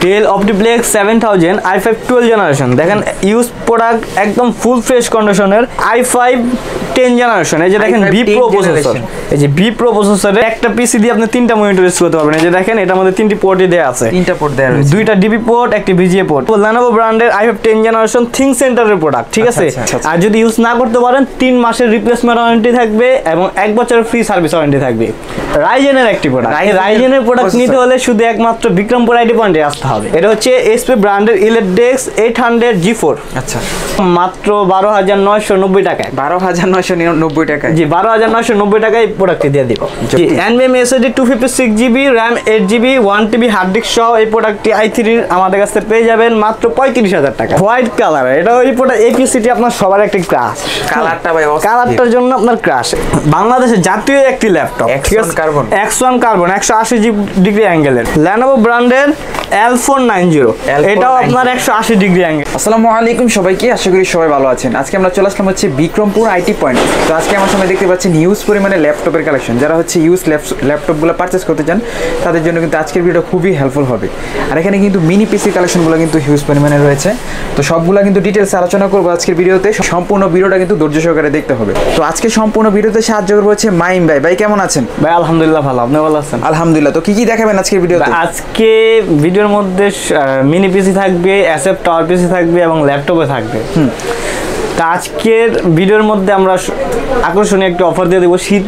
Del OptiPlex 7000 i5 12 generation. দেখেন use product, একদম full fresh কন্ডিশনের i5 10 জেনারেশন। এই যে দেখেন বি প্রো প্রসেসর, এই যে বি প্রো প্রসেসরের একটা পিসি দিয়ে আপনি তিনটা মনিটর ইউজ করতে পারবেন। এই যে দেখেন এটার মধ্যে তিনটি পোর্টই দেয়া আছে, তিনটা পোর্ট দেয়া আছে, দুইটা ডিবি পোর্ট, একটি ভিজিএ পোর্ট। Lenovo ব্র্যান্ডের i5 10 জেনারেশন থিঙ্ক সেন্টারের প্রোডাক্ট, ঠিক আছে। আর যদি ইউজ না করতে পারেন 3 মাসের রিপ্লেসমেন্ট ওয়ারেন্টি থাকবে এবং 1 বছরের ফ্রি সার্ভিস ওয়ারেন্টি থাকবে। রাইজেনের একটি প্রোডাক্ট, রাইজেনের প্রোডাক্ট নিতে হলে শুধু একমাত্র বিক্রমপুর আইটি পয়েন্টে আসতে হবে। এটা হচ্ছে এসপি ব্র্যান্ডের ইলেকডেক্স 800 G4। আচ্ছা, মাত্র 12990 টাকায়, 12990 টাকায়, জি 12990 টাকায় এই প্রোডাক্টটি দিয়ে দিব। জি NVMe SSD 256GB RAM 8GB 1TB hard disk সহ এই প্রোডাক্টটি i3 এর আমাদের কাছে পেয়ে যাবেন মাত্র 35000 টাকা। হোয়াইট কালার, এটা ওই প্রোডাক্ট এই পিসিটি আপনার সবার একটা ক্রাশ। কালারটা ভাই কালারটার জন্য আপনার ক্রাশ। বাংলাদেশের জাতীয় একটি ল্যাপটপ, ঠিক আছে, X1 কার্বন 180 ডিগ্রি অ্যাঙ্গেলের Lenovo ব্র্যান্ডের L490, এটাও আপনার 180 ডিগ্রি অ্যাঙ্গেল। আসসালামু আলাইকুম সবাইকে, আশা করি সবাই ভালো আছেন। আজকে আমরা চলে আসলাম হচ্ছে বিক্রমপুর আইটি পয়েন্ট। তো আজকে আমার সামনে দেখতে পাচ্ছেন হিউজ পরিমাণে ল্যাপটপের কালেকশন। যারা হচ্ছে ইউজ ল্যাপটপগুলো পারচেস করতে চান তাদের জন্য কিন্তু আজকের ভিডিওটা খুবই হেল্পফুল হবে। আর এখানে কিন্তু মিনি পিসি কালেকশনগুলো কিন্তু হিউজ পরিমাণে রয়েছে। তো সবগুলো কিন্তু ডিটেলস আলোচনা করবো আজকের ভিডিওতে। সম্পূর্ণ ভিডিওটা কিন্তু ধৈর্য সহকারে দেখতে হবে। তো আজকে সম্পূর্ণ ভিডিওতে সাহায্য করবো হচ্ছে মাইম ভাই। ভাই কেমন আছেন? ভাই আলহামদুলিল্লাহ ভালো, আপনি ভালো আছেন? আলহামদুলিল্লাহ। তো কি দেখাবেন আজকের ভিডিওতে? আজকে ভিডিওর মধ্যে মিনি পিসি থাকবে, এসএফ টাওয়ার পিসি থাকবে এবং ল্যাপটপে থাকবে। তা আজকের ভিডিওর মধ্যে আমরা আকর্ষণীয় একটি অফার দিয়ে দেবো। শীত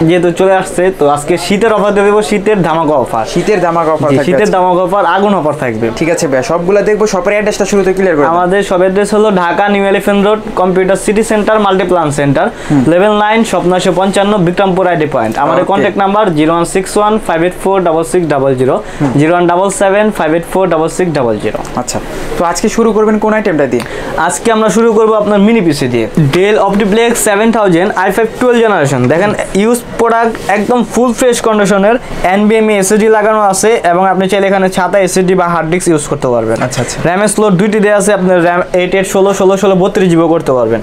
যেহেতু চলে আসছে, তো আজকে শীতের অফার দিয়ে দেবো, শীতের ধামাকা অফার। শীতের ধামাকা অফার, শীতের ধামাকা অফার, আগুন অফার থাকবে। ঠিক আছে ভাই, সবগুলো দেখবো। শপের অ্যাড্রেসটা শুরুতে ক্লিয়ার করুন। আমাদের শপ অ্যাড্রেস হলো Dhaka new elephant road, computer city centre, Multiplan centre, level 9, shop 955, Bikrampur IT point. আমাদের কন্ট্যাক্ট নাম্বার 01615846600, 01775846600। আচ্ছা, তো আজকে শুরু করবেন কোন আইটেমটা দিয়ে? আজকে আমরা শুরু করব আপনার মিনি পিসি দিয়ে, ডেল অপটিপ্লেক্স 7000 i5 12 জেনারেশন। দেখেন ইউজ প্রোডাক্ট, একদম ফুল ফ্রেশ কন্ডিশনের, NVMe SSD লাগানো আছে এবং আপনি চাইলে এখানে ছাতা SSD বা হার্ড ডিস্ক ইউজ করতে পারবেন। আচ্ছা আচ্ছা, RAM স্লট দুইটি দেওয়া আছে, আপনি RAM 8 8 16 16 16 32GB করতে পারবেন।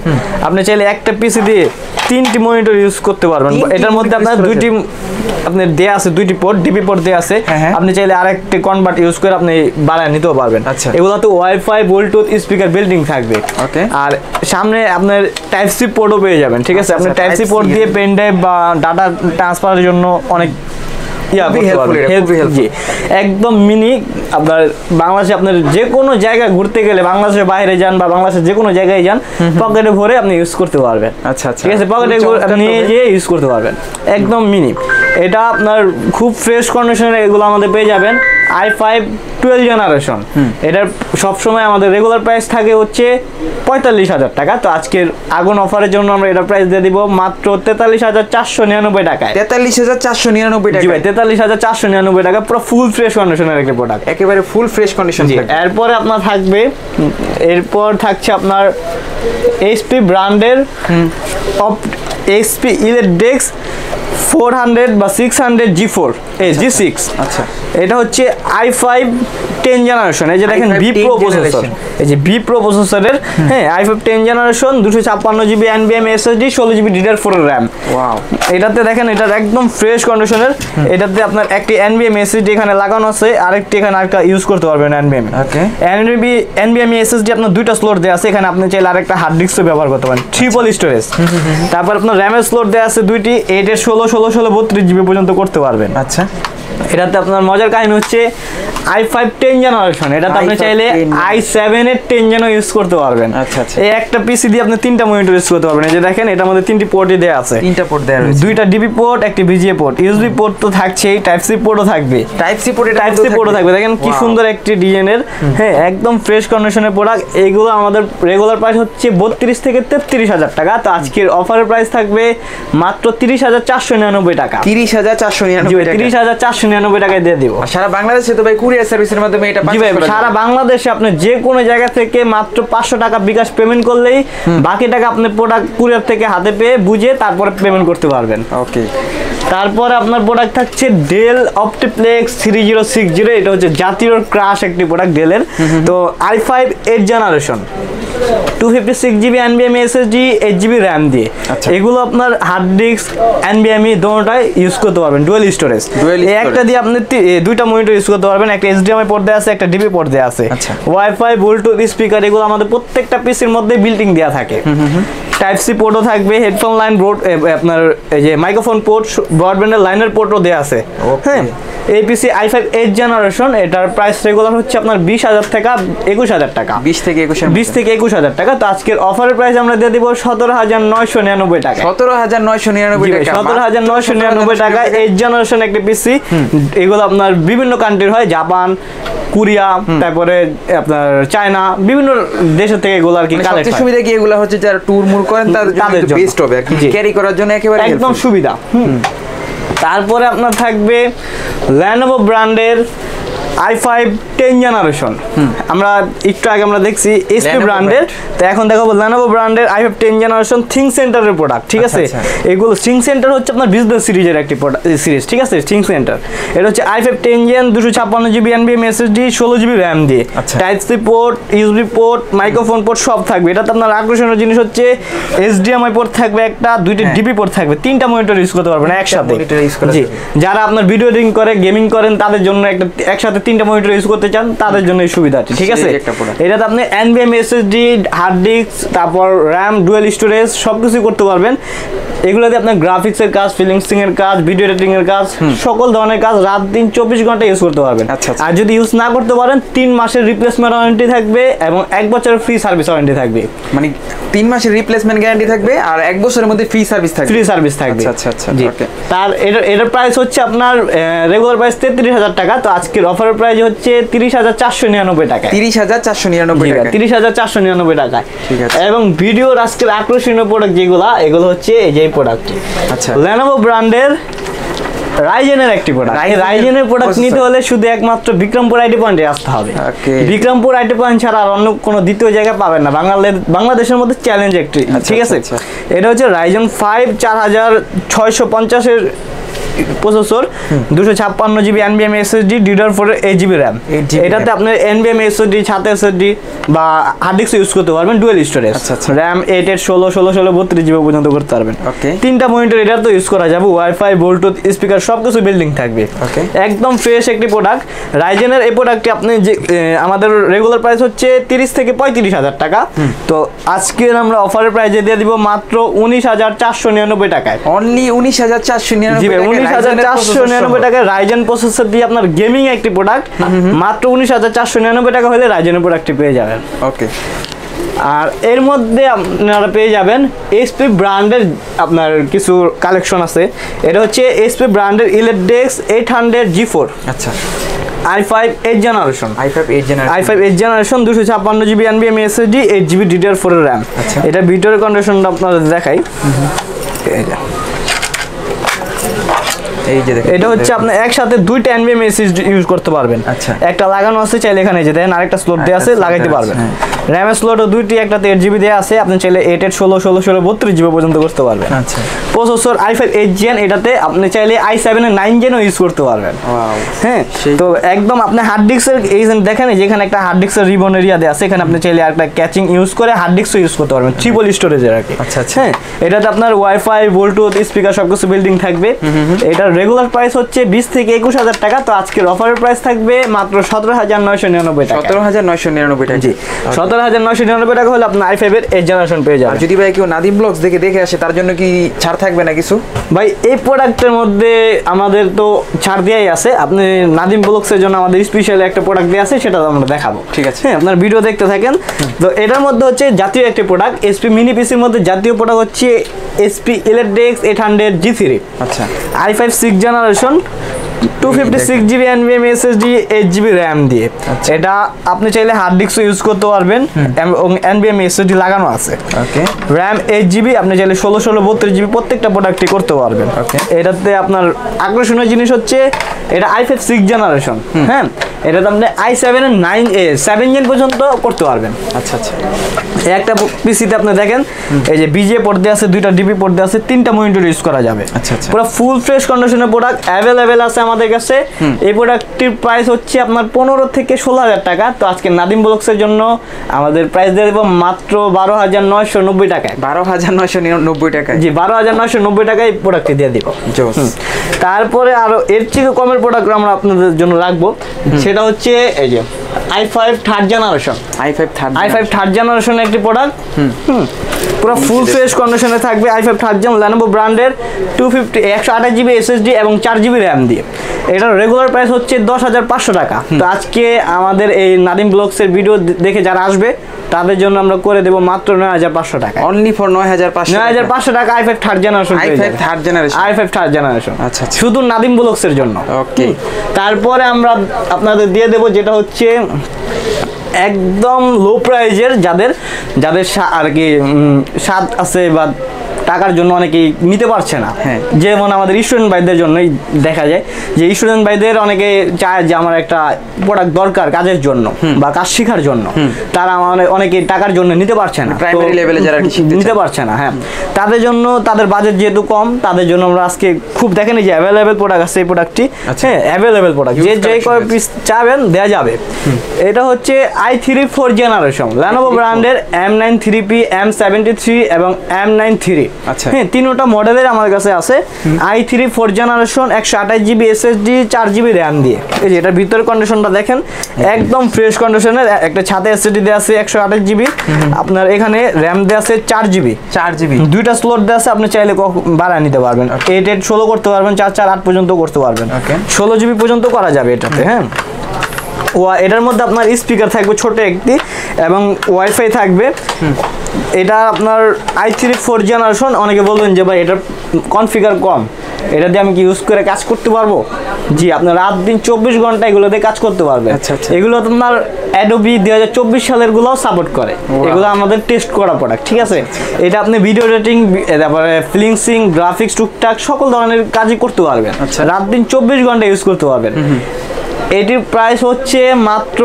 আপনি চাইলে একটা পিসি দিয়ে 3টি মনিটর ইউজ করতে পারবেন। এটার মধ্যে আপনার দুইটি আপনি দেয়া আছে, দুইটি পোর্ট ডিবি পোর্ট দেয়া আছে, আপনি চাইলে আরেকটি কনভার্ট ইউজ করে আপনি বাড়ায় নিতেও পারবেন। আচ্ছা, এগুলাতে ওয়াইফাই, ব্লুটুথ, স্পিকার বিল্ডিং থাকবে। ওকে, আর সামনে আপনার টাইপ সি পোর্টও পেয়ে যাবেন, ঠিক আছে। আপনি টাইপ সি পোর্ট দিয়ে পেন ড্রাইভ বা ডাটা ট্রান্সফারের জন্য অনেক একদম মিনি। আপনার বাংলাদেশে আপনার যে কোনো জায়গায় ঘুরতে গেলে, বাংলাদেশের বাইরে যান বা বাংলাদেশের যে কোনো জায়গায় যান, পকেটে ভরে আপনি ইউজ করতে পারবেন। আচ্ছা আচ্ছা, ঠিক আছে, পকেটে নিয়ে যেয়ে ইউজ করতে পারবেন, একদম মিনি। এটা আপনার খুব ফ্রেশ কন্ডিশনে এগুলো আমাদের পেয়ে যাবেন। i5 12 জেনারেশন, এটার সবসময় আমাদের রেগুলার প্রাইস থাকে হচ্ছে 45000 টাকা। তো আজকের আগুন অফারের জন্য আমরা এটা প্রাইস দিয়ে দিব মাত্র 43499 টাকায়। 43499 টাকা? জি ভাই, 43499 টাকা, পুরো ফুল ফ্রেশ কন্ডিশনের একটা প্রোডাক্ট, একেবারে ফুল ফ্রেশ কন্ডিশন। এরপরে আপনার থাকবে, এরপর থাকছে আপনার HP ব্র্যান্ডের HP ইলেকডেক্স 400 বা 600 G4 G6। আচ্ছা, এটা হচ্ছে i5 10 জেনারেশন। এই যে দেখেন বি প্রো প্রসেসর, এই যে বি প্রো প্রসেসরের i5 10 generation 256GB NVMe SSD 16GB DDR4 RAM। Wow, এটাতে দেখেন এটা একদম ফ্রেশ কন্ডিশনের। এটাতে আপনার একটি NVMe SSD এখানে লাগানো আছে, আরেকটি এখানে আরেকটা ইউজ করতে পারবেন NVMe। ওকে, NVMe SSD আপনার দুইটা স্লট দেয়া আছে, এখানে আপনি চাইলে আরেকটা হার্ড ডিস্কও ব্যবহার করতে পারেন, ট্রিপল স্টোরেজ। তারপর আপনার RAM এর স্লট দেয়া আছে দুইটি, 8 এর 16 16 16 32GB পর্যন্ত করতে পারবেন। আচ্ছা, এটাতে আপনার মজার কাহিনী হচ্ছে i5 10 জেনারেশন, এটাতে আপনি চাইলে i7 এর 10 জেন ইউজ করতে পারবেন। আচ্ছা আচ্ছা, এই একটা পিসি দিয়ে আপনি তিনটা মনিটর ইউজ করতে পারবেন। এই যে দেখেন এটার মধ্যে তিনটি পোর্টই দেয়া আছে, তিনটা পোর্ট দেয়া আছে, দুইটা ডিবি পোর্ট, একটি ভিজিএ পোর্ট, ইউএসবি পোর্ট তো থাকছেই, টাইপ সি পোর্টও থাকবে, টাইপ সি পোর্টও থাকবে। দেখেন কি সুন্দর একটি ডিজাইনের, একদম ফ্রেশ কন্ডিশনের প্রোডাক্ট। এইগুলো আমাদের রেগুলার প্রাইস হচ্ছে 32 থেকে 33000 টাকা। তো আজকের অফারের প্রাইস থাকবে মাত্র 30499 টাকা। 30499 টাকায় দিয়ে দিব। সারা বাংলাদেশে তো ভাই কুরিয়ার সার্ভিসের মাধ্যমে এটা জি ভাই, সারা বাংলাদেশে আপনি যে কোনো জায়গা থেকে মাত্র 500 টাকা বিকাশ পেমেন্ট করলেই বাকি টাকা আপনি প্রোডাক্ট কুরিয়ার থেকে হাতে পেয়ে বুঝে তারপরে পেমেন্ট করতে পারবেন। ওকে, তারপরে আপনার প্রোডাক্ট থাকছে ডেল অপটিপ্লেক্স 3060। এটা হচ্ছে জাতীয় ক্রাশ একটি প্রোডাক্ট ডেলের। তো i5 8 generation, 256 GB NVMe SSD 8 GB RAM দিয়ে। এগুলো আপনার হার্ড ডিস্ক NVMe দুটোটাই ইউজ করতে পারবেন, ডুয়াল স্টোরেজ। এই একটা দিয়ে আপনি দুইটা মনিটর ইউজ করতে পারবেন, একটা HDMI পোর্ট দেওয়া আছে, একটা DP পোর্ট দেওয়া আছে। ওয়াইফাই, ব্লুটুথ স্পিকার এগুলো আমাদের প্রত্যেকটা পিসির মধ্যে বিল্ট ইন দেওয়া থাকে। টাইপ সি পোর্টও থাকবে, হেডফোন লাইন পোর্ট, আপনার এই যে মাইক্রোফোন পোর্ট, ব্রডব্যান্ডের লাইনের পোর্টও দেওয়া আছে। হ্যাঁ, এই পিসি i5 8th জেনারেশন, এটার প্রাইস রেগুলার হচ্ছে আপনার 20,000 টাকা, 21,000 টাকা, 20 থেকে 21,000 টাকা। তো আজকের অফারের প্রাইস আমরা দিয়ে দিব 17,999 টাকা। 17,999 টাকা, 17,999 টাকা 8th জেনারেশন একটা পিসি। এগুলো আপনার বিভিন্ন কান্ট্রির হয়, জাপান, কোরিয়া, তারপরে আপনার চায়না, বিভিন্ন দেশের থেকে এগুলো আর কি কালেক্ট হয়। সুবিধা কি এগুলো হচ্ছে যারা ট্যুর মুর করেন তাদের জন্য বেস্ট হবে আর কি, ক্যারি করার জন্য একেবারে একদম সুবিধা। তারপরে আপনার থাকবে Lenovo ব্র্যান্ডের i5 10th জেনারেশন। আমরা একটু আগে আমরা দেখছি HP ব্র্যান্ডের, তো এখন দেখাবো Lenovo ব্র্যান্ডের i5 10th জেনারেশন থিঙ্ক সেন্টারের প্রোডাক্ট। ঠিক আছে, এগুলো থিঙ্ক সেন্টার হচ্ছে আপনার বিজনেস সিরিজের একটি সিরিজ। ঠিক আছে, থিঙ্ক সেন্টার এটা হচ্ছে i5 10th gen, 256 GB NVMe SSD, 16 GB RAM দিয়ে, type C port, USB port, microphone port সব থাকবে। এটাতে আপনার আকর্ষণীয় জিনিস হচ্ছে HDMI পোর্ট থাকবে একটা, দুইটা DP পোর্ট থাকবে, তিনটা মনিটর ইউজ করতে পারবেন একসাথে। জি, যারা আপনার ভিডিও এডিটিং করে, গেমিং করেন, তাদের জন্য একসাথে তিনটা মনিটর ইউজ করতে চান, তাদের জন্য এই সুবিধাটি। ঠিক আছে, এটাতে আপনি NVMe SSD, হার্ড ডিস্ক, তারপর র্যাম, ডুয়াল স্টোরেজ সবকিছু করতে পারবেন। এগুলোতে আপনার গ্রাফিক্সের কাজ, ফিলিংসিং এর কাজ, ভিডিও এডিটিং এর কাজ, সকল ধরনের কাজ রাত দিন 24 ঘন্টা ইউজ করতে পারবেন। আর যদি ইউজ না করতে পারেন 3 মাসের রিপ্লেসমেন্ট ওয়ারেন্টি থাকবে এবং 1 বছরের ফ্রি সার্ভিস ওয়ারেন্টি থাকবে। মানে 3 মাসের রিপ্লেসমেন্ট গ্যারান্টি থাকবে আর 1 বছরের মধ্যে ফ্রি সার্ভিস থাকবে। ফ্রি সার্ভিস থাকবে। আচ্ছা আচ্ছা, ওকে। তার এটার প্রাইস হচ্ছে আপনার রেগুলার প্রাইস 33,000 টাকা, তো আজকের অফারের প্রাইস হচ্ছে 30,499 টাকা। 30,499 টাকা, 30,499 টাকা। ঠিক আছে, এবং ভিডিওর আজকের আকর্ষণীয় প্রোডাক্ট যেগুলো, এগুলো হচ্ছে এই যে প্রোডাক্ট। আচ্ছা, Lenovo ব্র্যান্ডের রাইজেনের একটি প্রোডাক্ট। এই রাইজেনের প্রোডাক্ট নিতে হলে শুধু একমাত্র বিক্রমপুর আইটি পয়েন্টে আসতে হবে। বিক্রমপুর আইটি পয়েন্ট ছাড়া আর অন্য কোনো দ্বিতীয় জায়গায় পাবেন না বাংলাদেশের মধ্যে, চ্যালেঞ্জ একটি। ঠিক আছে, এটা হচ্ছে Ryzen 5 4650 এর processor, 256 GB NVMe SSD, DDR4 8 GB RAM. এটাতে আপনার NVMe SSD, ছাতে SSD বা হার্ড ডিস্ক ইউজ করতে পারবেন, ডুয়াল স্টোরেজ। র্যাম 8 16 16 16 32 জিবি পর্যন্ত করতে পারবেন। তিনটা মনিটর এটা তো ইউজ করা যাবে, ওয়াইফাই, ব্লুটুথ স্পিকার সবকিছু বিল্ডিং থাকবে। একদম ফ্রেশ একটি প্রোডাক্ট। রাইজেনের এই প্রোডাক্টটি আপনি যে আমাদের রেগুলার প্রাইস হচ্ছে 30 থেকে 35,000 টাকা, তো আজকে আমরা অফারের প্রাইসে দিয়ে দিব মাত্র 19,499 টাকায়। অনলি 19,499 টাকায় রাইজেন প্রসেসর দিয়ে আপনার গেমিং একটি প্রোডাক্ট মাত্র 19,499 টাকা হলে রাইজেনের প্রোডাক্টটি পেয়ে যাবেন। ওকে, আর এর মধ্যে আপনারা পেয়ে যাবেন HP ব্র্যান্ডের আপনার কিছু কালেকশন আছে। এটা হচ্ছে HP ব্র্যান্ডের ইলেকট্রিক্স 800 G4। আচ্ছা, i5 8th generation, i5 8th generation, 256 GB NVMe SSD, 8 GB DDR4 এর র্যাম। এটা ভিডিওর কন্ডিশনটা আপনাদের দেখাই। এটা হচ্ছে আপনি একসাথে দুইটা NVMe SSD ইউজ করতে পারবেন। আচ্ছা, একটা লাগানো আছে, চাইলে এখানে যে দেন আরেকটা স্লট দেয়া আছে, লাগাইতে পারবেন। র্যামের স্লটও দুইটি, একটাতে 8 জিবি দেয়া আছে, আপনি চাইলে 8 16 16 16 32 জিবি পর্যন্ত করতে পারবেন। আচ্ছা, প্রসেসর i5 8 জেন, এটাতে আপনি চাইলে i7 এর 9 জেনও ইউজ করতে পারবেন। হ্যাঁ, তো একদম আপনি হার্ড ডিস্কের এই দেখেন যেখানে একটা হার্ড ডিস্কের রিবন এরিয়া দেয়া আছে, এখানে আপনি চাইলে একটা ক্যাচিং ইউজ করে হার্ড ডিস্কও ইউজ করতে পারবেন, ট্রিপল স্টোরেজের আর কি। আচ্ছা আচ্ছা, হ্যাঁ, এটাতে আপনার ওয়াইফাই, ব্লুটুথ স্পিকার সবকিছু বিল্ডিং থাকবে। এটার রেগুলার প্রাইস হচ্ছে 20 থেকে 21,000 টাকা, তো আজকের অফারের প্রাইস থাকবে মাত্র 17,999 টাকা। 17,999 টাকা। জি, 17,999 টাকা হলে আপনি i5 এর 8th জেনারেশন পেয়ে যাবেন। যদি ভাই কেউ নাদিম ব্লগস দেখে আসে, তার জন্য কি ছাড় থাকবে না কিছু? ভাই, এই প্রোডাক্টের মধ্যে আমাদের তো ছাড় দেয়াই আছে। আপনি নাদিম ব্লগসের জন্য আমাদের স্পেশাল একটা প্রোডাক্ট দেয়া আছে, সেটা আমরা দেখাবো। ঠিক আছে, হ্যাঁ, আপনার ভিডিও দেখতে থাকেন। তো এটার মধ্যে হচ্ছে জাতীয় একটি প্রোডাক্ট, HP মিনি পিসির মধ্যে জাতীয় প্রোডাক্ট হচ্ছে HP ইলেকট্রিক্স 800 G3। আচ্ছা, i5 6th generation, 256 GB NVMe SSD, 8 GB RAM দিয়ে। এটা আপনি চাইলে হার্ড ডিস্কও ইউজ করতে পারবেন এবং NVMe SSD লাগানো আছে। ওকে, র্যাম 8 জিবি, আপনি চাইলে 16 16 32 জিবি প্রত্যেকটা প্রোডাক্টই করতে পারবেন। ওকে, এটাতে আপনার আকর্ষণীয় জিনিস হচ্ছে এটা i5 6th জেনারেশন। হ্যাঁ, এটাতে আপনি i7 এর 7 জেন পর্যন্ত করতে পারবেন। আচ্ছা আচ্ছা, একটা পিসিতে আপনি দেখেন এই যে BGA পোর্ট দেওয়া আছে, দুইটা DP পোর্ট দেওয়া আছে, তিনটা মনিটর ইউজ করা যাবে। আচ্ছা আচ্ছা, পুরো ফুল ফ্রেশ কন্ডিশনের প্রোডাক্ট অ্যাভেলেবেল আছে আমাদের কাছে। এই প্রোডাক্টটির প্রাইস হচ্ছে আপনার 15 থেকে 16,000 টাকা। তো আজকে নাদিম ব্লগসের জন্য আমাদের প্রাইস দিয়ে দেবো মাত্র 12,990 টাকায়। 12,990 টাকায়? জি, 12,990 টাকায় এই প্রোডাক্টটি দিয়ে দিব। তারপরে আরো এর থেকে কমের প্রোডাক্ট আমরা আপনাদের জন্য রাখবো, সেটা হচ্ছে এই যে i5 third generation. i5 third জেনারেশনের একটি প্রোডাক্ট, পুরো ফুল ফ্রেশ কন্ডিশনে থাকবে। i5 থার্ড জেন Lenovo ব্র্যান্ডের 128 জিবি এসএসডি এবং 4 জিবি র্যাম দিয়ে। এটার রেগুলার প্রাইস হচ্ছে 10,500 টাকা। তো আজকে আমাদের এই নাদিম ব্লগসের ভিডিও দেখে যারা আসবে তাদের জন্য আমরা করে দেব মাত্র 9,500 টাকা। অনলি ফর 9,500 টাকা i5 third generation. i5 third generation আচ্ছা, শুধু নাদিম ব্লগসের জন্য। ওকে, তারপরে আমরা আপনাদের দিয়ে দেব যেটা হচ্ছে একদম লো প্রাইজের, যাদের আর কি স্বাদ আছে বা টাকার জন্য অনেকেই নিতে পারছে না। যেমন আমাদের স্টুডেন্ট ভাইদের জন্যই দেখা যায় যে স্টুডেন্ট ভাইদের অনেকে চায় যে আমার একটা প্রোডাক্ট দরকার কাজের জন্য বা কাজ শেখার জন্য, তারা অনেকে টাকার জন্য নিতে পারছে না, প্রাইমারি লেভেলে যারা নিতে পারছে না। হ্যাঁ, তাদের জন্য, তাদের বাজেট যেহেতু কম, তাদের জন্য আমরা আজকে খুব দেখেন যে অ্যাভেলেবেল প্রোডাক্ট আছে। এই প্রোডাক্টটি হ্যাঁ অ্যাভেলেবেল প্রোডাক্ট, যে কয় পিস চাবেন দেওয়া যাবে। এটা হচ্ছে i3 4th জেনারেশন Lenovo ব্র্যান্ডের M9 3P, M73 এবং M9 3। আচ্ছা, হ্যাঁ, তিনটা মডেলের আমার কাছে আছে। i3 4th generation 128 GB SSD, 4 GB RAM দিয়ে। এই যে এটার ভিতরের কন্ডিশনটা দেখেন, একদম ফ্রেশ কন্ডিশনের। একটা ছাতে এসএসডি দেওয়া আছে 128 জিবি, আপনার এখানে র্যাম দেওয়া আছে 4 জিবি, দুইটা স্লট দেওয়া আছে। আপনি চাইলে বাড়ায় নিতে পারবেন, 8 16 করতে পারবেন, 4 4 8 পর্যন্ত করতে পারবেন, 16 জিবি পর্যন্ত করা যাবে এটাতে। হ্যাঁ, এটার মধ্যে আপনার স্পিকার থাকবে ছোট একটি এবং ওয়াইফাই থাকবে। এটা আপনার i3 4th জেনারেশন। অনেকে বলবেন যে ভাই এটার কনফিগার কম, এটা দিয়ে আমি কি ইউজ করে কাজ করতে পারবো? জি, আপনার রাত দিন 24 ঘন্টা এগুলো দিয়ে কাজ করতে পারবেন। এগুলো তোমার অ্যাডোবি 2024 সালের গুলোও সাপোর্ট করে। এগুলো আমাদের টেস্ট করা প্রোডাক্ট, ঠিক আছে? এটা আপনি ভিডিও এডিটিং, তারপরে ফিলিংসিং, গ্রাফিক্স, টুকটাক সকল ধরনের কাজই করতে পারবেন। রাত দিন 24 ঘন্টা ইউজ করতে পারবেন। এটির প্রাইস হচ্ছে মাত্র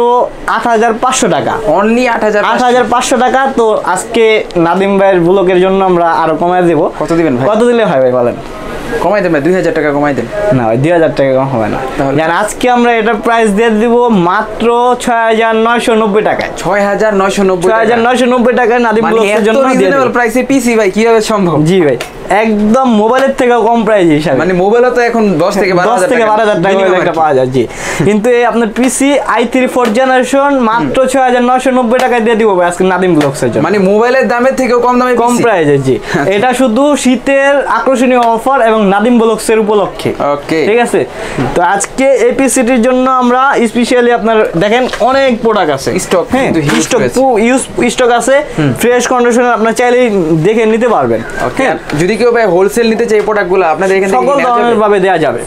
8,500 টাকা। অনলি 8,500 টাকা। তো আজকে নাদিম ভাইয়ের ব্লগের জন্য আমরা আরো কমায় দেব। কত দিবেন ভাই? কত দিলে হয় ভাই বলেন? কমাই দেন, 2,000 টাকা কমাই দেন। না ভাই, 2,000 টাকা কম হবে না। আজকে আমরা এটার প্রাইস দিয়ে দিব মাত্র 6,990 টাকায়। 6,990 টাকায় নাদিম ব্লগের জন্য রিজনেবল প্রাইসে পিসি ভাই কিভাবে সম্ভব? জি ভাই, একদম মোবাইলের থেকে কম প্রাইস হিসাবে। মানে মোবাইলও তো এখন 10 থেকে 12,000 টাকা একটা পাওয়া যায়। জি, কিন্তু এই আপনার পিসি i3 4th জেনারেশন মাত্র 6,990 টাকায় দিয়ে দিব ভাই আজকে নাদিম ব্লগসের জন্য। মানে মোবাইলের দামের থেকেও কম দামে, কম প্রাইসে। জি, এটা শুধু শীতের আকর্ষণীয় অফার এবং নাদিম ব্লগসের উপলক্ষে। ওকে, ঠিক আছে। তো আজকে এই পিসিটির জন্য আমরা স্পেশালি আপনার দেখেন অনেক প্রোডাক্ট আছে স্টক। হ্যাঁ, স্টক আছে ফ্রেশ কন্ডিশনে, আপনার চাইলে দেখে নিতে পারবেন। ওকে, যদি কেউ ভাই হোলসেল নিতে চাই প্রোডাক্টগুলো আপনাদের এখানে সকল ধরনের ভাবে দেওয়া যাবে।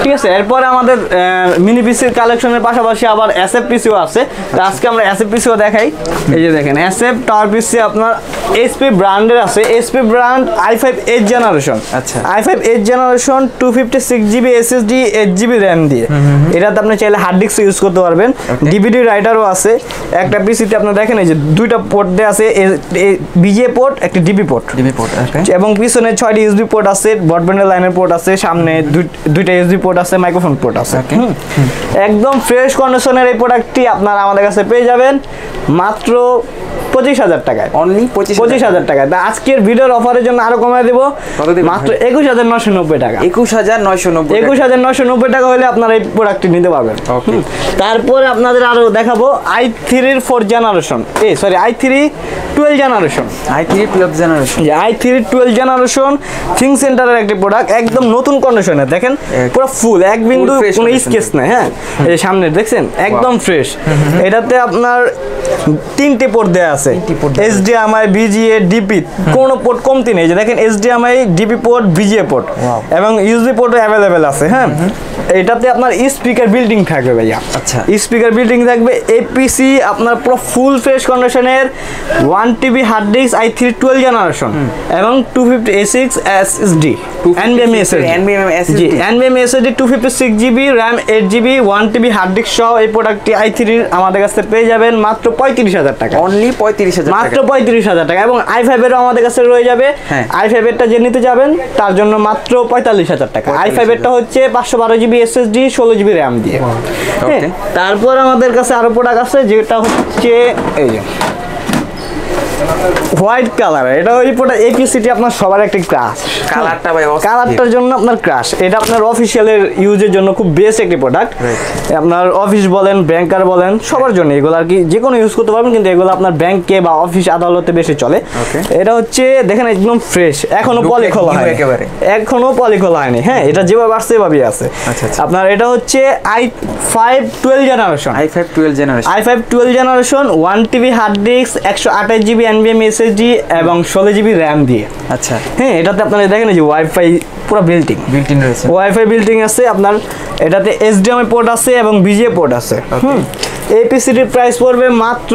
ঠিক আছে। এরপরে আমাদের মিনি পিসির কালেকশনের পাশাপাশি আবার এসএফ পিসিও আছে। তো আজকে আমরা এসএফ পিসিও দেখাই। এই যে দেখেন এসএফ টাওয়ার পিসি আপনার এইচপি ব্র্যান্ডের আছে। HP brand i5 8th generation. আচ্ছা, i5 8th generation 256 GB SSD, 8 GB RAM দিয়ে। এটাতে আপনি চাইলে হার্ড ডিস্ক ইউজ করতে পারবেন। ডিভিডি রাইটারও আছে। একটা পিসিতে আপনি দেখেন এই যে দুইটা পোর্ট দেওয়া আছে, বিজিএ পোর্ট, একটা ডিবি পোর্ট এবং পিছনে 6টি ইউএসবি পোর্ট আছে, ব্রডব্যান্ডের লাইনের পোর্ট আছে, সামনে দুইটা ইউএসবি পোর্ট আছে, মাইক্রোফোন পোর্ট আছে। একদম ফ্রেশ কন্ডিশনের এই প্রোডাক্টটি আপনারা আমাদের কাছে পেয়ে যাবেন মাত্র 25,000 টাকায়। অনলি 25,000 টাকায়। তা আজকের ভিডিওর অফারের জন্য আরো কমায় দেব মাত্র 21,990 টাকা। 21,990 টাকা হলে আপনারা এই প্রোডাক্টটি নিতে পারবেন। তারপরে আপনাদের আরো দেখাবো i3 4th generation, i3 12th generation. i3 12th generation thing সেন্টারের একটি প্রোডাক্ট, একদম নতুন কন্ডিশনে। দেখেন পুরো ফুল, এক বিন্দু কোনো স্কেচ নাই। হ্যাঁ, এই সামনে দেখছেন একদম ফ্রেশ। এটাতে আপনার 3টি পোর্ট দেয়া আছে, HDMI, VGA, DP, কোনো পোর্ট কমতি নেই। যে দেখেন HDMI, DP port, VGA port এবং USB পোর্টও অ্যাভেলেবেল আছে। হ্যাঁ, এটাতে আপনার স্পিকার বিল্ডিং থাকবে ভাইয়া। আচ্ছা, স্পিকার বিল্ডিং থাকবে। এই পিসি আপনার পুরো ফুল ফ্রেশ কন্ডিশনের 1TB hard disk i3 12th generation এবং 256 SSD NVMe SSD 256 GB RAM 8 GB 1TB hard disk সহ এই প্রোডাক্টটি i3 আমাদের কাছে পেয়ে যাবেন মাত্র 35,000 টাকা। অনলি 35,000 মাত্র 35,000 টাকা। এবং i5 এরও আমাদের কাছে রয়ে যাবে। i5 এরটা যে নিতে যাবেন তার জন্য মাত্র 45,000 টাকা। i5 এরটা হচ্ছে 512 জিবি SSD 16 জিবি RAM দিয়ে। তারপর আমাদের কাছে আরো প্রোডাক্ট আছে যেটা হচ্ছে এই যে হোয়াইট কালার। এটা ওই প্রোডাক্ট এপিসিটি আপনার সবার একটা ক্রাশ, কালারটা ভাই কালারটার জন্য আপনার ক্রাশ। এটা আপনার অফিসিয়ালের ইউজের জন্য খুব বেস্ট একটি প্রোডাক্ট। আপনার অফিস বলেন, ব্যাংকার বলেন, সবার জন্য এগুলো আর কি যে কোনো ইউজ করতে পারবেন, কিন্তু এগুলো আপনার ব্যাংকে বা অফিস আদালতে বেশি চলে। এটা হচ্ছে দেখেন একদম ফ্রেশ, এখনো পলি খোলা হয়নি, এখনো পলি খোলা হয়নি। হ্যাঁ, এটা যেভাবে আসছে এভাবেই আছে। আপনার এটা হচ্ছে i5 12 generation, i5 12 generation 1 TB hard disk 128 GB NVMe SSD এবং 16 জিবি RAM দিয়ে। আচ্ছা, হ্যাঁ, এটাতে আপনারা দেখেন যে ওয়াইফাই পুরো বিল্টিং রয়েছে, ওয়াইফাই বিল্টিং আছে। আপনার এটাতে HDMI পোর্ট আছে এবং VGA পোর্ট আছে। এই পিসিটির প্রাইস পড়বে মাত্র,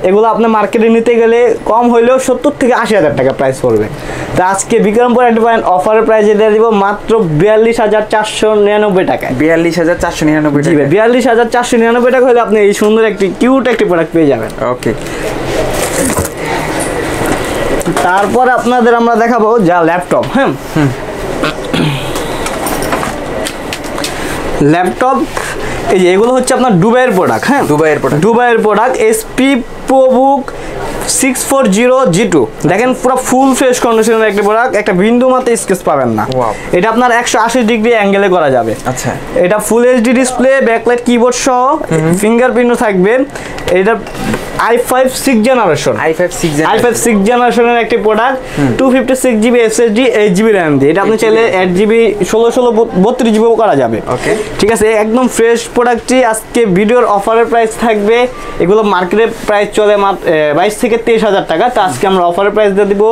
এগুলো আপনার মার্কেটে নিতে গেলে কম হইলেও 70 থেকে 80,000 টাকা প্রাইস পড়বে। তো আজকে বিক্রমপুর আইটি পয়েন্ট অফারের প্রাইসে দিয়ে দিব মাত্র 42,499 টাকায়। 42,499 টাকা। 42,499 টাকা হলে আপনি এই সুন্দর একটি কিউট একটি প্রোডাক্ট পেয়ে যাবেন। ওকে, তারপর আপনাদের আমরা দেখাবো যা ল্যাপটপ। হ্যাঁ, ল্যাপটপ এই যে এগুলো হচ্ছে আপনার দুবাইয়ের প্রোডাক্ট। হ্যাঁ, দুবাইয়ের প্রোডাক্ট SP ProBook 640 G2। দেখেন পুরো ফুল ফ্রেশ কন্ডিশনের একটা প্রোডাক্ট, একটা বিন্দু মাত্র স্কেচ পাবেন না। এটা আপনার 180 ডিগ্রি অ্যাঙ্গেলে করা যাবে। আচ্ছা, এটা ফুল HD ডিসপ্লে, ব্যাকলাইট কিবোর্ড সহ, ফিঙ্গারপ্রিন্টও থাকবে। এটা i5 6 জেনারেশন, i5 6 জেনারেশনের একটি product, 256 GB SSD 8 GB RAM দিয়ে। এটা আপনি চাইলে 8 জিবি 16 32 জিবিও করা যাবে। ওকে, ঠিক আছে, একদম ফ্রেশ প্রোডাক্টটি আজকে ভিডিওর অফারের প্রাইস থাকবে। এগুলো মার্কেটে প্রাইস চলে 22 থেকে 23,000 টাকা। তো আজকে আমরা অফারের প্রাইস দিয়ে দিব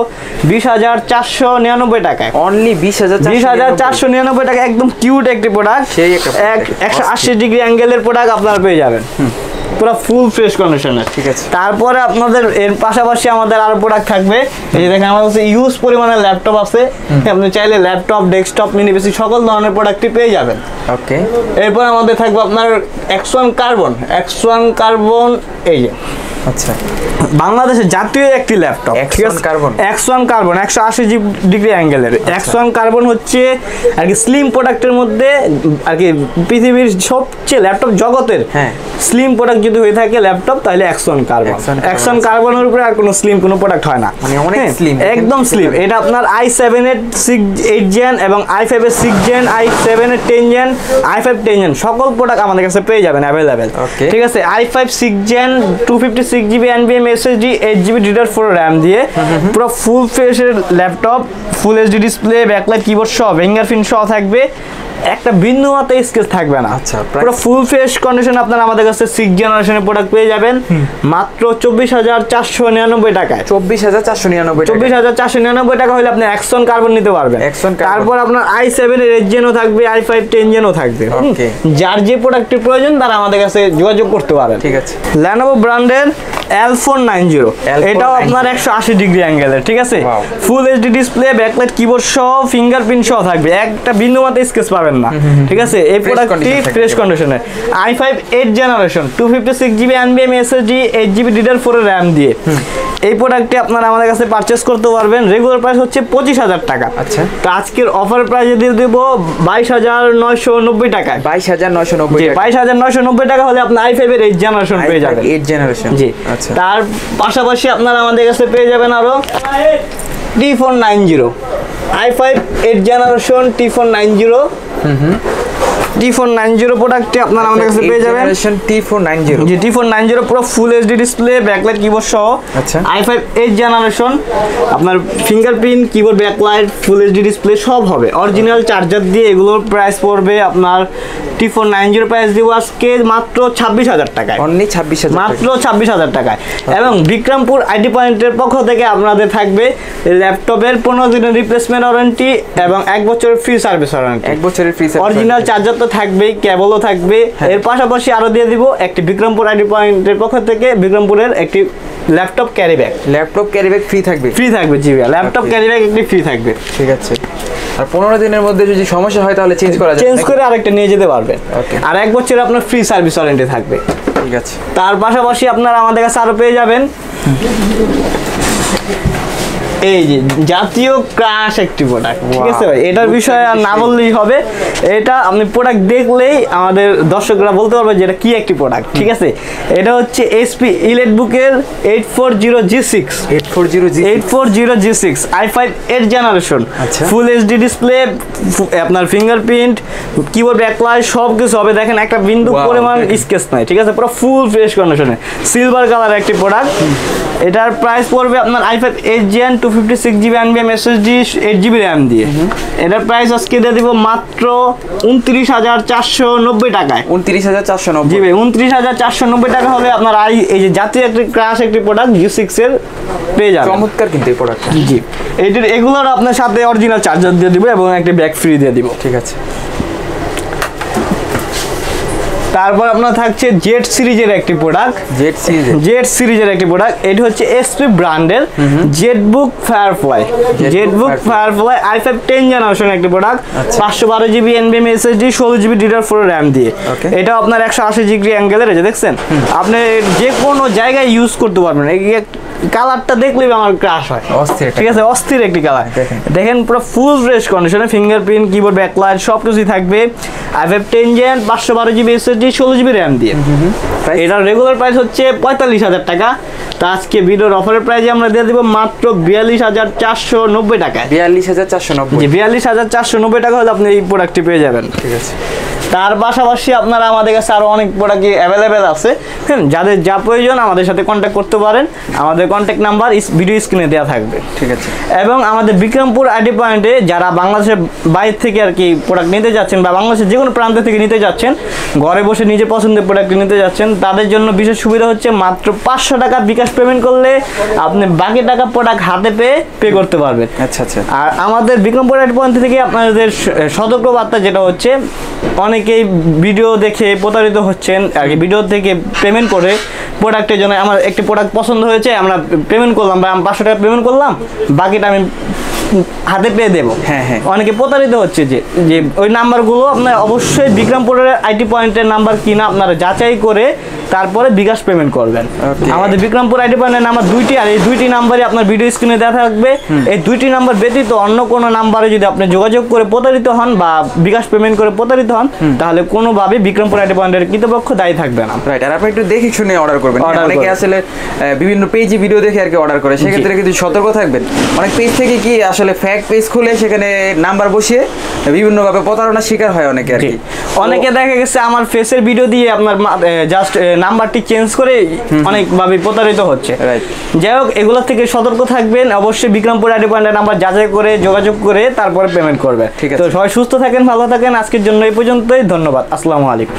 20,499 টাকায়। অনলি 20,499 টাকা। একদম কিউট একটি প্রোডাক্ট, 180 ডিগ্রি অ্যাঙ্গেলের প্রোডাক্ট আপনারা পেয়ে যাবেন পুরো ফুল ফ্রেশ কন্ডিশনের। ঠিক আছে, তারপরে আপনাদের এর পাশাপাশি আমাদের আরো প্রোডাক্ট থাকবে। এই যে দেখেন আমাদের কাছে ইউজ পরিমাণের ল্যাপটপ আছে। আপনি চাইলে ল্যাপটপ, ডেস্কটপ, মিনি পিসি সকল ধরনের প্রোডাক্টই পেয়ে যাবেন। ওকে, এরপর আমাদের থাকবে আপনার X1 কার্বন। এই যে আচ্ছা, বাংলাদেশের জাতীয় একটি ল্যাপটপ, X1 কার্বন 180 ডিগ্রি অ্যাঙ্গেলের। X1 কার্বন হচ্ছে আর কি স্লিম প্রোডাক্টের মধ্যে আর কি পৃথিবীর সবচেয়ে ল্যাপটপ জগতের স্লিম প্রোডাক্ট যদি হয়ে থাকে ল্যাপটপ, তাহলে X1 কার্বনের উপরে আর কোনো স্লিম কোনো প্রোডাক্ট হয় না, মানে অনেক স্লিম, একদম স্লিম। এটা আপনার i7 এর 8 জেন এবং i5 এর 6 জেন, i7 এর 10 জেন, i5 10 জেন সকল প্রোডাক্ট আমাদের কাছে পেয়ে যাবেন অ্যাভেলেবেল। ঠিক আছে, i5 6 gen 256 GB NVMe SSD 8 GB DDR4 RAM দিয়ে পুরো ফুল ফ্রেশের laptop, full HD display, backlight keyboard সহ, ফিঙ্গারপ্রিন্ট সহ থাকবে। একটা বিন্দু মাত্র স্কেচ থাকবে না। আচ্ছা, পুরো ফুল ফ্রেশ কন্ডিশন আপনারা আমাদের কাছে 6 জেনারেশনের প্রোডাক্ট পেয়ে যাবেন মাত্র 24,499 টাকায়। 24,499 টাকা হলে আপনি X1 কার্বন নিতে পারবেন। তারপর আপনার i7 এর 8 জেনও থাকবে, i5 10 জেনও থাকবে। যার যে প্রোডাক্টের প্রয়োজন তারা আমাদের কাছে যোগাযোগ করতে পারেন। ঠিক আছে, Lenovo ব্র্যান্ডের L490, এটাও আপনার 180 ডিগ্রি অ্যাঙ্গেলের। ঠিক আছে, ফুল HD ডিসপ্লে, ব্যাকলাইট কিবোর্ড সহ, ফিঙ্গারপ্রিন্ট সহ থাকবে, একটা বিন্দু মাত্র স্কেচ পাবেন না। ঠিক আছে, এই প্রোডাক্টটি ফ্রেশ কন্ডিশনে i5 8 generation 256 GB NVMe SSD 8 GB DDR4 RAM দিয়ে। এই প্রোডাক্টটি আপনারা আমাদের কাছে পারচেজ করতে পারবেন। রেগুলার প্রাইস হচ্ছে 25,000 টাকা। আচ্ছা, তো আজকের অফার প্রাইসে দিয়ে দেব 22,990 টাকায়। 22,990 টাকা হলে আপনি i5 এর 8 জেনারেশন পেয়ে যাবেন। 8 জেনারেশন, জি। আচ্ছা, তার পাশাপাশি আপনারা আমাদের কাছে পেয়ে যাবেন আরো T490, i5 8 generation T490। T490 প্রোডাক্টটি আপনারা আমাদের কাছে পেয়ে যাবেন। T490, জি, T490 পুরো ফুল HD ডিসপ্লে, ব্যাকলাইট কিবোর্ড সহ। আচ্ছা, i5 8 জেনারেশন আপনার ফিঙ্গারপ্রিন্ট, কিবোর্ড, ব্যাকলাইট, ফুল HD ডিসপ্লে সব হবে। অরিজিনাল চার্জার দিয়ে এগুলোর প্রাইস পড়বে আপনার T490 প্রাইস দিব আজকে মাত্র 26,000 টাকায়। অনলি 26,000, মাত্র 26,000 টাকায়। এবং বিক্রমপুর আইটি পয়েন্টের পক্ষ থেকে আপনাদের থাকবে ল্যাপটপের 15 দিনের রিপ্লেসমেন্ট ওয়ারেন্টি এবং 1 বছরের ফ্রি সার্ভিস ওয়ারেন্টি। 1 বছরের ফ্রি সার্ভিস, অরিজিনাল চার্জার তো থাকবেই, কেবলও থাকবে। এর পাশাপাশি আরো দিয়ে দিব একটি বিক্রমপুর আইটি পয়েন্টের পক্ষ থেকে বিক্রমপুরের একটি ল্যাপটপ ক্যারি ব্যাগ। ফ্রি থাকবে। জি ভাই, ল্যাপটপ ক্যারি ব্যাগ একটি ফ্রি থাকবে। ঠিক আছে, আর 15 দিনের মধ্যে যদি সমস্যা হয় তাহলে চেঞ্জ করা যাবে, চেঞ্জ করে আরেকটা নিয়ে যেতে পারবেন। আর 1 বছরের আপনার ফ্রি সার্ভিস ওয়ারেন্টি থাকবে। ঠিক আছে, তার পাশাপাশি আপনারা আমাদের কাছে আরো পেয়ে যাবেন এই যে জাতীয় ক্রাশ একটি প্রোডাক্ট, ঠিক আছে ভাই, এটার বিষয়ে আর না বললেই হবে। এটা আপনি প্রোডাক্ট দেখলেই আমাদের দর্শকরা বলতে পারবে যে এটা কি একটি প্রোডাক্ট, ঠিক আছে। এটা হচ্ছে এইচপি ইলেটবুকের 840G6 i5 8 generation, full HD display, আপনার ফিঙ্গারপ্রিন্ট, কিবোর্ড ব্যাকলাইট সব কিছু হবে। দেখেন একটা বিন্দু পরিমাণ স্কেচ নাই, ঠিক আছে, পুরো ফুল ফ্রেশ কন্ডিশনে সিলভার কালার একটি প্রোডাক্ট। এটার প্রাইস পড়বে আপনার i5 8 Gen 256GB NVMe SSD 8GB RAM দিয়ে। এটার প্রাইস আজকে দিয়ে দিব মাত্র 29,490 টাকায়। 29,490, জি ভাই, 29,490 টাকা হলে আপনার এই যে জাতীয় একটি ক্রাশ একটি প্রোডাক্ট G6 এর পেয়ে যাবেন। চমৎকার কিন্তু এই প্রোডাক্টটা। জি, এটার এগুলোর আপনার সাথে অরিজিনাল চার্জার দিয়ে দিব এবং একটা ব্যাগ ফ্রি দিয়ে দিব। ঠিক আছে। তারপর আপনার থাকছে জেড সিরিজের একটি প্রোডাক্ট, জেড সিরিজের একটি প্রোডাক্ট। এটা হচ্ছে এসপি ব্র্যান্ডের Jetbook firefly, Jetbook firefly i5 10 generation একটি product, 512GB NVMe SSD 16GB DDR4 RAM দিয়ে। এটা আপনার 180 ডিগ্রি অ্যাঙ্গেলের, এই যে দেখছেন, আপনি যে কোনো জায়গায় ইউজ করতে পারবেন। এই কালারটা দেখলেই আমার ক্রাশ হয়, ঠিক আছে, অস্থির একটি কালার। দেখেন পুরো ফুল ফ্রেশ কন্ডিশনে, ফিঙ্গারপ্রিন্ট, কিবোর্ড ব্যাকলাইট সব কিছুই থাকবে। i5 10 Gen 512GB SSD 16GB RAM দিয়ে। এটার রেগুলার প্রাইস হচ্ছে 45,000 টাকা। তা আজকে ভিডিওর অফারের প্রাইসে আমরা দিয়ে দিব মাত্র 42,490 টাকায়। 42,490, 42,490 টাকা হলে আপনি এই প্রোডাক্টটি পেয়ে যাবেন। ঠিক আছে। তার পাশাপাশি আপনারা আমাদের কাছে আরও অনেক প্রোডাক্ট অ্যাভেলেবেল আছে, হ্যাঁ, যাদের যা প্রয়োজন আমাদের সাথে কন্ট্যাক্ট করতে পারেন। আমাদের কন্ট্যাক্ট নাম্বার ভিডিও স্ক্রিনে দেওয়া থাকবে, ঠিক আছে। এবং আমাদের বিক্রমপুর আইটি পয়েন্টে যারা বাংলাদেশের বাইরে থেকে আর কি প্রোডাক্ট নিতে যাচ্ছেন বা বাংলাদেশের যে কোনো প্রান্ত থেকে নিতে যাচ্ছেন, ঘরে বসে নিজে পছন্দের প্রোডাক্ট নিতে যাচ্ছেন, তাদের জন্য বিশেষ সুবিধা হচ্ছে মাত্র 500 টাকা বিকাশ পেমেন্ট করলে আপনি বাকি টাকা প্রোডাক্ট হাতে পেয়ে পে করতে পারবেন। আচ্ছা আচ্ছা। আর আমাদের বিক্রমপুর আইটি পয়েন্ট থেকে আপনাদের সতর্ক বার্তা যেটা হচ্ছে, অনেকেই ভিডিও দেখে প্রতারিত হচ্ছেন আর কি। ভিডিও থেকে পেমেন্ট করে প্রোডাক্টের জন্য, আমার একটি প্রোডাক্ট পছন্দ হয়েছে, আমরা পেমেন্ট করলাম বা 500 টাকা পেমেন্ট করলাম, বাকিটা আমি হাতে পেয়ে দেবো। হ্যাঁ হ্যাঁ, অনেকে প্রতারিত হচ্ছে যে ওই নাম্বারগুলো আপনার অবশ্যই বিক্রমপুরের আইটি পয়েন্টের নাম্বার কিনা আপনারা যাচাই করে তারপরে বিকাশ পেমেন্ট করবেন। আমাদের বিক্রমপুর আইটি পয়েন্টের নাম্বার দুইটি, আর এই দুইটি নাম্বারই আপনার ভিডিও স্ক্রিনে দেওয়া থাকবে। এই দুইটি নাম্বার ব্যতীত অন্য কোনো নাম্বারে যদি আপনি যোগাযোগ করে প্রতারিত হন বা বিকাশ পেমেন্ট করে প্রতারিত হন, তাহলে কোনোভাবে বিক্রমপুর আইটি পয়েন্টের কৃতপক্ষ দায়ী থাকবে না। রাইট। আর আপনি একটু দেখে শুনে অর্ডার করবেন। অনেকে আসলে বিভিন্ন পেজে ভিডিও দেখে আর কি অর্ডার করে, সেক্ষেত্রে কিন্তু সতর্ক থাকবেন। অনেক পেজ থেকে কি আসলে ফেক পেজ খুলে সেখানে নাম্বার বসিয়ে বিভিন্নভাবে প্রতারণার শিকার হয় অনেকে আর কি। অনেকে দেখা গেছে আমার ফেসের ভিডিও দিয়ে আপনার জাস্ট নাম্বারটি চেঞ্জ করে অনেকভাবে প্রতারিত হচ্ছে। যাই হোক, এগুলো থেকে সতর্ক থাকবেন। অবশ্যই বিক্রমপুর আইটি পয়েন্টের নাম্বার যাচাই করে যোগাযোগ করে তারপরে পেমেন্ট করবে। ঠিক আছে, তো সবাই সুস্থ থাকেন, ভালো থাকেন। আজকের জন্য এই পর্যন্তই, ধন্যবাদ, আসসালামু আলাইকুম।